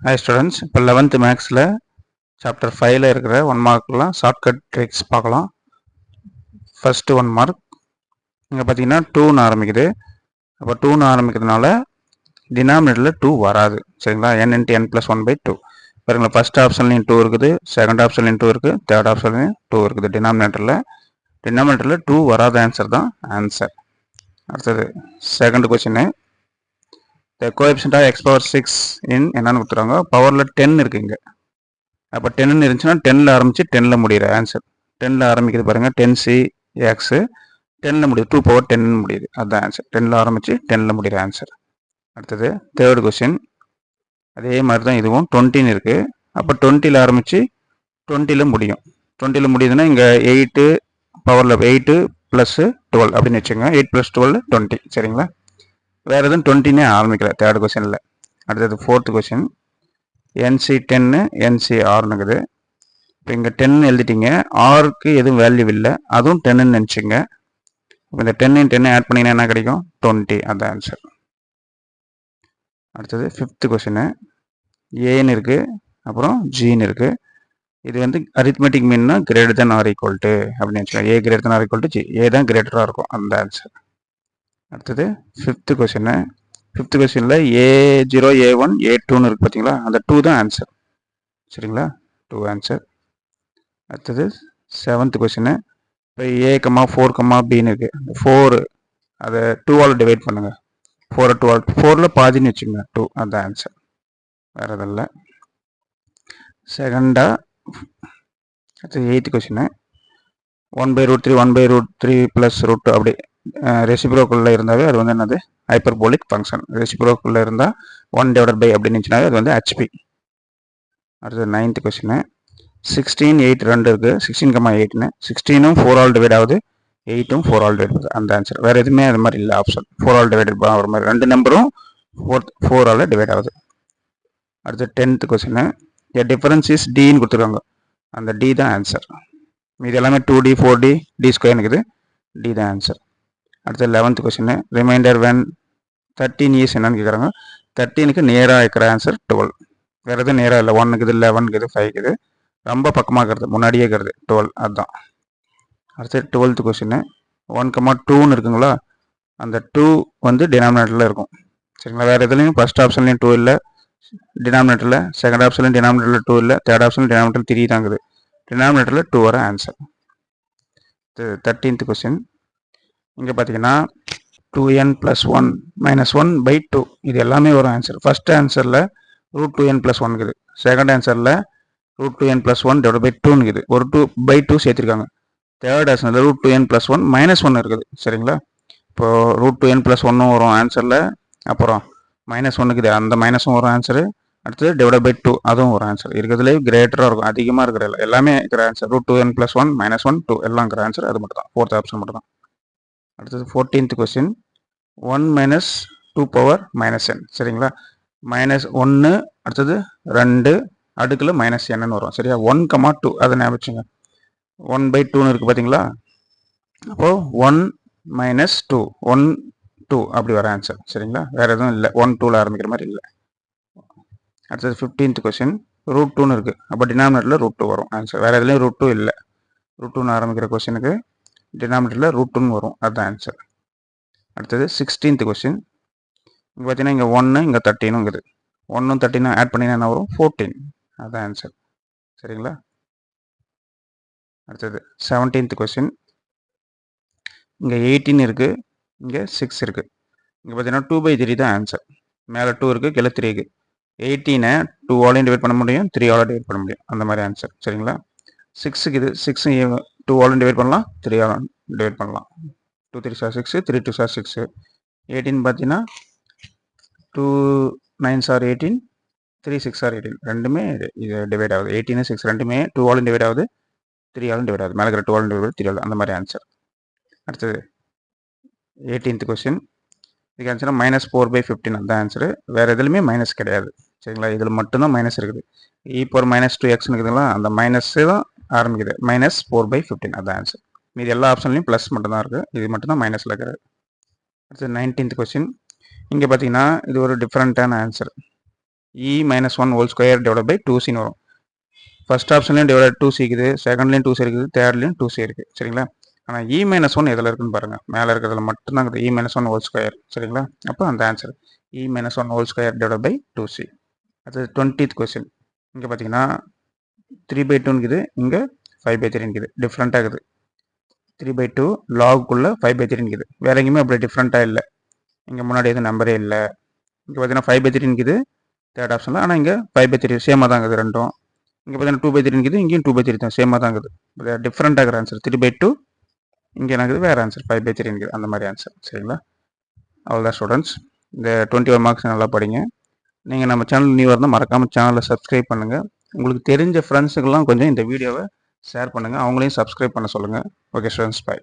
Hi students, இப்போ 11th மேக்ஸில் chapter 5ல் இருக்கிற 1 மார்க்லாம் ஷார்ட்கட் ட்ரிக்ஸ் பார்க்கலாம். ஃபஸ்ட்டு 1 மார்க் இங்கே பார்த்தீங்கன்னா 2ன்னு ஆரம்பிக்குது. அப்போ 2ன்னு ஆரம்பிக்கிறதுனால டினாமினேட்டரில் 2 வராது. சரிங்களா? n × n + 1/2 பாருங்களா, ஃபஸ்ட் ஆப்ஷன்லையும் 2 இருக்குது, செகண்ட் ஆப்ஷன்லையும் 2 இருக்குது, தேர்ட் ஆப்ஷன்லையும் 2 இருக்குது. டினாமினேட்டரில் 2 வராத ஆன்சர் தான் ஆன்சர். அடுத்தது second question, the coefficient of x power 6 in என்னன்னு கொடுத்துருவாங்க, பவரில் 10 இருக்குது இங்கே. அப்போ 10 இருந்துச்சுன்னா 10ல் ஆரம்பித்து 10ல் முடிகிற ஆன்சர். 10ல் ஆரம்பிக்கிறது பாருங்கள், 10c x 10ல் முடியுது, 2 power 10 முடியுது, அதுதான் ஆன்சர். 10ல் ஆரம்பித்து 10ல் முடிகிற ஆன்சர். அடுத்தது தேர்ட் கொஸ்டின், அதே மாதிரி தான் இதுவும் 20ன்னு இருக்குது. அப்போ 20ல் ஆரம்பித்து 20ல் முடியும். 20ல் முடியுதுன்னா இங்கே 8 பவரில் 8 + 12 அப்படின்னு வச்சுங்க. 8 + 12 20. சரிங்களா? வேறு எதுவும் 20னே ஆரம்பிக்கல தேர்ட் கொஸ்டினில். அடுத்தது ஃபோர்த் கொஸ்டின், NC 10 NC 6 இருக்குது. இப்போ இங்கே 10 எழுதிட்டீங்க, ஆருக்கு எதுவும் வேல்யூ இல்லை, அதுவும் 10ன்னு நினச்சிங்க. இப்போ இந்த 10 × 10 ஆட் பண்ணிங்கன்னா என்ன கிடைக்கும்? 20. அதுதான் ஆன்சர். அடுத்தது ஃபிஃப்த் கொஸ்டின், ஏன்னு இருக்குது, அப்புறம் ஜின்னு இருக்குது. இது வந்து arithmetic மீன்னா greater than or equal to அப்படின்னு வச்சுக்கலாம். A greater than or equal to G, ஏ தான் கிரேட்டராக இருக்கும், அந்த ஆன்சர். அடுத்தது ஃபிஃப்த் கொஸ்டினில் A0 A1 A2ன்னு இருக்குது பார்த்தீங்களா, அந்த 2 தான் ஆன்சர். சரிங்களா? 2 ஆன்சர். அடுத்தது செவன்த் கொஸ்டின், இப்போ A, 4, Bன்னு இருக்குது. அந்த 4 அதை 2ஆல் டிவைட் பண்ணுங்கள். 4 2ஆல் 4ல் பாதின்னு வச்சுங்க, 2, அதுதான் ஆன்சர். வேறு எதுவும் இல்லை. செகண்டாக அடுத்தது எயித்து கொஸ்டின், 1/√3 1/√3 + √2 அப்படி ரெசிப்ரோக்கலில் இருந்தாவே அது வந்து என்னது? Hyperbolic function. ரெசிப்ரோக்கலில் இருந்தால் 1// அப்படின்னு இருந்துச்சுனாவே அது வந்து HP. அடுத்தது நைன்த் கொஸ்டின், 16 8 2 இருக்குது, 16, 8ன்னு 16ம் 4ஆல் டிவைட் ஆகுது, 8ம் 4ஆல் டிவைட் ஆகுது, அந்த ஆன்சர். வேறு எதுவுமே அது மாதிரி இல்லை ஆப்ஷன். 4ஆல் டிவைட் ஆகிற மாதிரி ரெண்டு நம்பரும் 4ஆல் டிவைட் ஆகுது. அடுத்து 10th question, a difference is Dன்னு கொடுத்துருக்காங்க, அந்த D தான் ஆன்சர். இது எல்லாமே 2D 4D D² இருக்குது, D தான் ஆன்சர். அடுத்து 11th question, reminder when 13 is என்னன்னு கேட்குறாங்க. 13க்கு நேராக இருக்கிற ஆன்சர் 12. வேறு எதுவும் நேராக இல்லை. 1 இருக்குது, 11 இருக்குது, 5 இருக்குது, ரொம்ப பக்கமாக இருக்கிறது, முன்னாடியே இருக்கிறது 12, அதுதான். அடுத்து 12th கொஸ்டின், 1, 2ன்னு இருக்குங்களா, அந்த 2 வந்து டினாமினேட்டரில் இருக்கும். சரிங்களா? வேறு எதுலையும் ஃபஸ்ட் ஆப்ஷன்லையும் 2 இல்லை டினாமினேட்டரில், செகண்ட் ஆப்ஷன்லையும் டினாமினேட்டரில் 2 இல்லை, தேர்ட் ஆப்ஷன்லையும் டினாமினேட்டர் 3 தான் இருக்குது. டினாமினேட்டரில் 2 வர ஆன்சர். 13th கொஸ்டின், இங்கே பார்த்தீங்கன்னா 2n + 1 - 1/2 இது எல்லாமே வரும் ஆன்சர். ஃபஸ்ட் ஆன்சரில் √2n + 1 இருக்குது, செகண்ட் ஆன்சரில் √2n + 1/2 இருக்குது, ஒரு 2/2 சேர்த்துருக்காங்க. தேர்ட் ஆன்சரில் √2n + 1 - 1 இருக்குது. சரிங்களா? இப்போது √2n + 1 வரும் ஆன்சரில், அப்புறம் -1 இருக்குது, அந்த மைனஸும் வரும் ஆன்சரு. அடுத்தது /2 அதுவும் ஒரு ஆன்சர். இருக்கிறதுலே கிரேட்டராக இருக்கும், அதிகமாக இருக்கிற எல்லாமே இருக்கிற ஆன்சர். √2n + 1 - 1 2 எல்லாம் இருக்கிற ஆன்சர் அது மட்டும் தான், ஃபோர்த் ஆப்ஷன் மட்டும் தான். அடுத்தது 14th கொஸ்டின், 1 - 2 பவர் -n. சரிங்களா? -1 அடுத்தது 2 அடுக்கில் -nன்னு வரும். சரியா? 1, 2 அதை ஞாபகம் வச்சுங்க. 1/2ன்னு இருக்குது பார்த்தீங்களா, அப்போது 1 - 2 1 2 அப்படி வர ஆன்சர். சரிங்களா? வேறு எதுவும் இல்லை, 1 2ல் ஆரம்பிக்கிற மாதிரி இல்லை. அடுத்தது 15th கொஸ்டின், √2ன்னு இருக்குது, அப்போ டினாமினேட்டரில் √2 வரும் ஆன்சர். வேறு எதுலேயும் √2 இல்லை. √2ன்னு ஆரம்பிக்கிற கொஸ்டினுக்கு டினாமினேட்டரில் √2ன்னு வரும், அதுதான் ஆன்சர். அடுத்தது 16th கொஸ்டின், இங்கே பார்த்தீங்கன்னா இங்கே 1 இங்கே 13 இருக்குது, 1ம் 13 ஆட் பண்ணிங்கன்னா என்ன வரும்? 14, அதுதான் ஆன்சர். சரிங்களா? அடுத்தது 17th கொஸ்டின், இங்கே 18 இருக்குது, இங்கே 6 இருக்குது. இங்கே பார்த்தீங்கன்னா 2/3 தான் ஆன்சர். மேலே 2 இருக்குது, கீழே 3 இருக்குது. 18 2ஆலையும் டிவைட் பண்ண முடியும், 3ஆல் டிவைட் பண்ண முடியும், அந்த மாதிரி ஆன்சர். சரிங்களா? 6 இது 6 2ஆலும் டிவைட் பண்ணலாம், 3ஆலும் டிவைட் பண்ணலாம். 2 3 6 3 2 6. 18 பார்த்தீங்கன்னா 2 9 18 3 6 18 ரெண்டுமே இது டிவைட் ஆகுது. 18 6 ரெண்டுமே 2ஆலும் டிவைட் ஆகுது, 3ஆலும் டிவைட் ஆகுது. மேலே இருக்கிற 2ஆலும் டிவைட் ஆகுது, 3ஆலும், அந்த மாதிரி ஆன்சர். அடுத்தது 18th கொஸ்டின், இதுக்கு ஆன்சர் -4/15, அந்த ஆன்சரு. வேறு எதுலையுமே மைனஸ் கிடையாது. சரிங்களா? இதில் மட்டும்தான் மைனஸ் இருக்குது. e power -2x இருக்குதுங்களா, அந்த மைனஸு தான் ஆரம்பிக்குது. -4/15 அதுதான் ஆன்சர். மீது எல்லா ஆப்ஷன்லையும் ப்ளஸ் மட்டும்தான் இருக்குது, இது மட்டும்தான் மைனஸில் இருக்கிறது. அடுத்து 19th கொஸ்டின், இங்கே பார்த்தீங்கன்னா இது ஒரு டிஃப்ரெண்ட்டான answer. E minus one whole square divide by 2c வரும். ஃபர்ஸ்ட் ஆப்ஷன்லையும் டிவைட் 2c இருக்குது, செகண்ட்லையும் 2c இருக்குது, தேர்ட்லையும் 2c இருக்குது. சரிங்களா? ஆனால் இ மைனஸ் ஒன் எதில் இருக்குன்னு பாருங்கள். மேலே இருக்கிறதுல மட்டும்தான் இருக்குது e minus one whole square. சரிங்களா? அப்போ அந்த answer e minus one whole square divide by 2c. அது 20th கொஸ்டின். இங்கே பார்த்தீங்கன்னா 3/2 இருக்குது, இங்கே 5/3 இருக்குது. டிஃப்ரெண்ட்டாக இருக்குது. 3/2 லாகுக்குள்ளே 5/3 இருக்குது. வேற எங்கேயுமே அப்படி டிஃப்ரெண்ட்டாக இல்லை. இங்கே முன்னாடி எதுவும் நம்பரே இல்லை. இங்கே பார்த்தீங்கன்னா 5/3 இருக்குது தேர்ட் ஆப்ஷனில். ஆனால் இங்கே 5/3 சேமாக தான் இருக்குது ரெண்டும். இங்கே பார்த்தீங்கன்னா 2/3 இருக்குது, இங்கேயும் 2/3 தான் சேமாக தான் இருக்குது. டிஃப்ரெண்ட்டாக இருக்கிற ஆன்சர் 3/2. இங்கே எனக்கு வேறு ஆன்சர் 5/3 இருக்குது. அந்த மாதிரி ஆன்சர். சரிங்களா? அவ்வளோதான் ஸ்டூடெண்ட்ஸ். இந்த 21 மார்க்ஸ் நல்லா படிங்க. நீங்கள் நம்ம சேனல் நியூவாக இருந்தால் மறக்காமல் சேனலை சப்ஸ்கிரைப் பண்ணுங்கள். உங்களுக்கு தெரிஞ்ச ஃப்ரெண்ட்ஸுக்கெல்லாம் கொஞ்சம் இந்த வீடியோவை ஷேர் பண்ணுங்கள், அவங்களையும் சப்ஸ்கிரைப் பண்ண சொல்லுங்கள். Okay students, by.